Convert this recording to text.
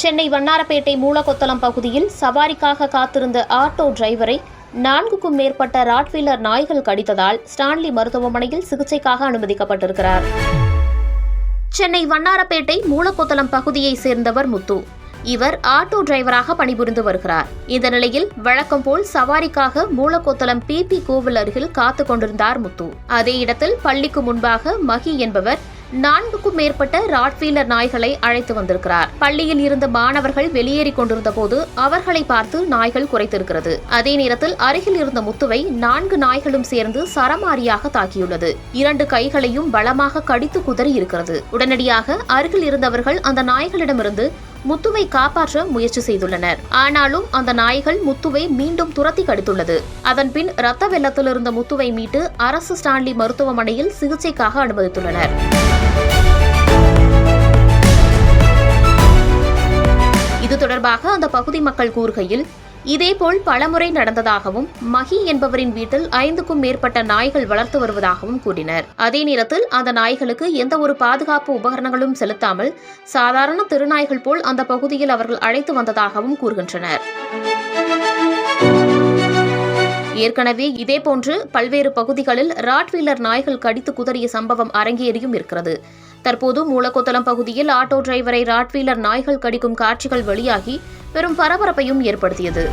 சென்னை வண்ணாரப்பேட்டை மூலக்கொத்தளம் பகுதியில் சவாரிக்காக காத்திருந்த ஆட்டோ டிரைவரை 4க்கும் மேற்பட்ட ராட்வீலர் நாய்கள் கடித்ததால் ஸ்டான்லி மருத்துவமனையில் சிகிச்சைக்காக அனுமதிக்கப்பட்டிருக்கிறார். சென்னை வண்ணாரப்பேட்டை மூலக்கொத்தளம் பகுதியைச் சேர்ந்தவர் முத்து. இவர் ஆட்டோ டிரைவராக பணிபுரிந்து வருகிறார். இந்த நிலையில் வழக்கம் போல் சவாரிக்காக மூலக்கொத்தளம் பிபி கோவில் அருகில் காத்துக் கொண்டிருந்தார் முத்து. அதே இடத்தில் பள்ளிக்கு முன்பாக மகி என்பவர் 4க்கும் மேற்பட்ட ராட்வீலர் நாய்களை அழைத்து வந்திருக்கிறார். பள்ளியில் இருந்த மாணவர்கள் வெளியேறிக் கொண்டிருந்த போது அவர்களை பார்த்து நாய்கள் குரைத்திருக்கிறது. அதே நேரத்தில் அருகில் இருந்த முத்துவை 4 நாய்களும் சேர்ந்து சரமாரியாக தாக்கியுள்ளது. 2 கைகளையும் பலமாக கடித்து குதறி இருக்கிறது. உடனடியாக அருகில் இருந்தவர்கள் அந்த நாய்களிடமிருந்து முத்துவை காப்பாற்ற முயற்சி செய்துள்ளனர். ஆனாலும் அந்த நாய்கள் முத்துவை மீண்டும் துரத்தி கடித்துள்ளது. அதன்பின் இரத்த வெள்ளத்தில் இருந்த முத்துவை மீட்டு அரசு ஸ்டான்லி மருத்துவமனையில் சிகிச்சைக்காக அனுமதித்துள்ளனர். இது தொடர்பாக அந்த பகுதி மக்கள் கூறுகையில், இதேபோல் பலமுறை நடந்ததாகவும் மகி என்பவரின் வீட்டில் 5க்கும் மேற்பட்ட நாய்கள் வளர்த்து வருவதாகவும் கூறினர். அதே நேரத்தில் அந்த நாய்களுக்கு எந்த ஒரு பாதுகாப்பு உபகரணங்களும் செலுத்தாமல் சாதாரண தெருநாய்கள் போல் அந்த பகுதியில் அவர்கள் அழைத்து வந்ததாகவும் கூறுகின்றனர். ஏற்கனவே இதேபோன்று பல்வேறு பகுதிகளில் ராட்வீலர் நாய்கள் கடித்து குதறிய சம்பவம் அரங்கேறியும் இருக்கிறது. தற்போது மூலக்கொத்தளம் பகுதியில் ஆட்டோ டிரைவரை ராட்வீலர் நாய்கள் கடிக்கும் காட்சிகள் வெளியாகி பெரும் பரபரப்பையும் ஏற்படுத்தியது.